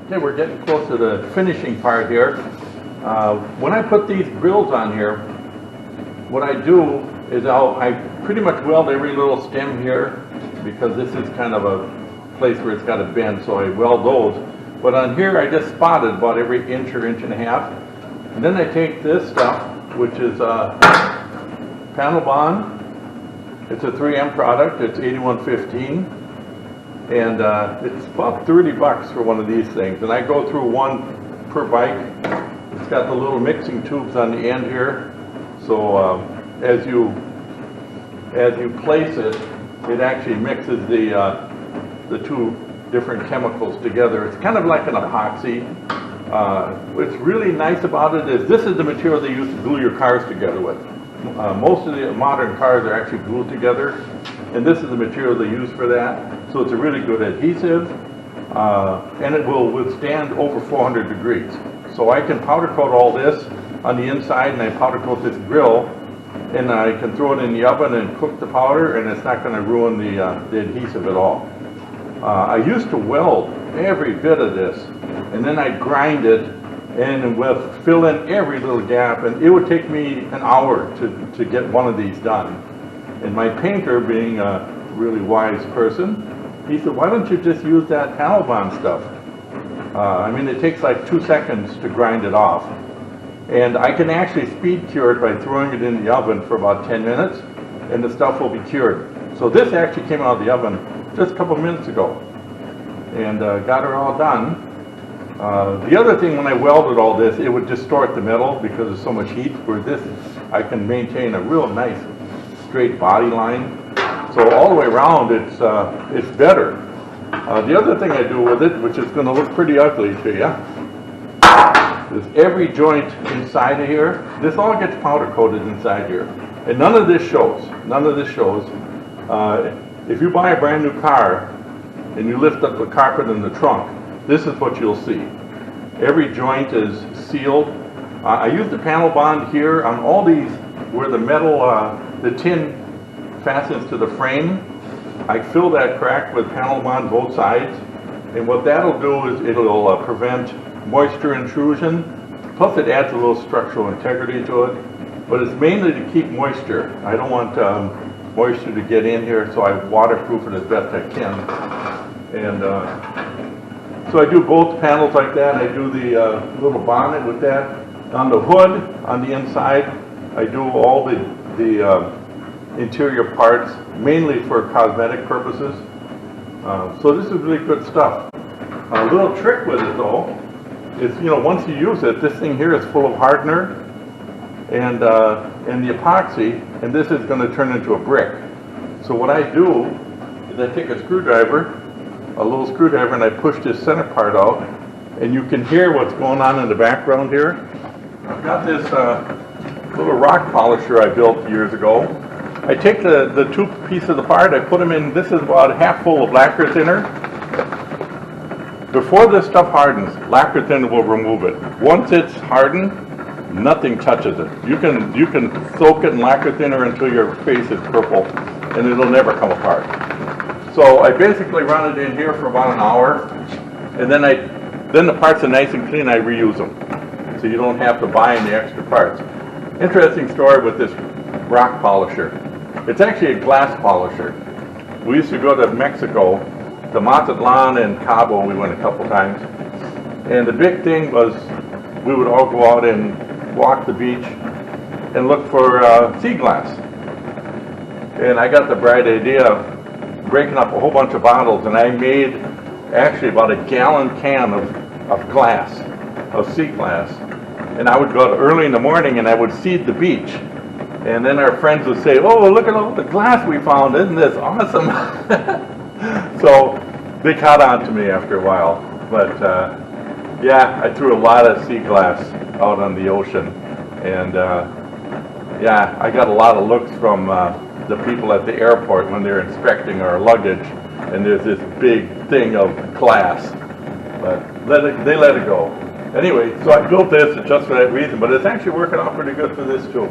Okay, we're getting close to the finishing part here. When I put these grills on here, what I do is I pretty much weld every little stem here, because this is kind of a place where it's got a bend, so I weld those. But on here I just spotted about every inch or inch and a half. And then I take this stuff, which is panel bond. It's a 3M product, it's 8115. And it's about 30 bucks for one of these things. And I go through one per bike. It's got the little mixing tubes on the end here. So as you place it, it actually mixes the two different chemicals together. It's kind of like an epoxy. What's really nice about it is this is the material they use to glue your cars together with. Most of the modern cars are actually glued together, and this is the material they use for that. So it's a really good adhesive, and it will withstand over 400 degrees. So I can powder coat all this on the inside, and I powder coat this grill, and I can throw it in the oven and cook the powder, and it's not going to ruin the adhesive at all. I used to weld every bit of this, and then I'd grind it and fill in every little gap, and it would take me an hour to get one of these done. And my painter, being a really wise person, he said, why don't you just use that panel bond stuff? I mean, it takes like 2 seconds to grind it off. And I can actually speed cure it by throwing it in the oven for about 10 minutes, and the stuff will be cured. So this actually came out of the oven just a couple minutes ago, and got her all done. The other thing, when I welded all this, it would distort the metal because of so much heat. Where this, I can maintain a real nice straight body line. So all the way around, it's better. The other thing I do with it, which is going to look pretty ugly to you, is every joint inside of here, this all gets powder coated inside here. And none of this shows. None of this shows. If you buy a brand new car and you lift up the carpet in the trunk, this is what you'll see. Every joint is sealed. I use the panel bond here on all these where the metal, the tin fastens to the frame. I fill that crack with panel bond both sides, and what that'll do is it'll prevent moisture intrusion, plus it adds a little structural integrity to it, but it's mainly to keep moisture. I don't want moisture to get in here, so I waterproof it as best I can. And so I do both panels like that. I do the little bonnet with that. On the hood, on the inside, I do all the interior parts, mainly for cosmetic purposes. So this is really good stuff. A little trick with it though is, once you use it, this thing here is full of hardener and the epoxy, and this is going to turn into a brick. So what I do is I take a little screwdriver, and I push this center part out, and you can hear what's going on in the background here. I've got this little rock polisher I built years ago. I take the two pieces apart, I put them in, this is about half full of lacquer thinner. Before this stuff hardens, lacquer thinner will remove it. Once it's hardened, nothing touches it. You can soak it in lacquer thinner until your face is purple, and it'll never come apart. So I basically run it in here for about an hour, and then the parts are nice and clean, I reuse them. So you don't have to buy any extra parts. Interesting story with this rock polisher. It's actually a glass polisher. We used to go to Mexico, to Mazatlan and Cabo, we went a couple times. And the big thing was we would all go out and walk the beach and look for sea glass. And I got the bright idea of breaking up a whole bunch of bottles, and I made actually about a gallon can of glass, of sea glass. And I would go out early in the morning and I would seed the beach. And then our friends would say, oh, look at all the glass we found, isn't this awesome? So they caught on to me after a while. But yeah, I threw a lot of sea glass out on the ocean. And yeah, I got a lot of looks from the people at the airport when they're inspecting our luggage, and there's this big thing of glass. But they let it go. Anyway, so I built this just for that reason, but it's actually working out pretty good for this too.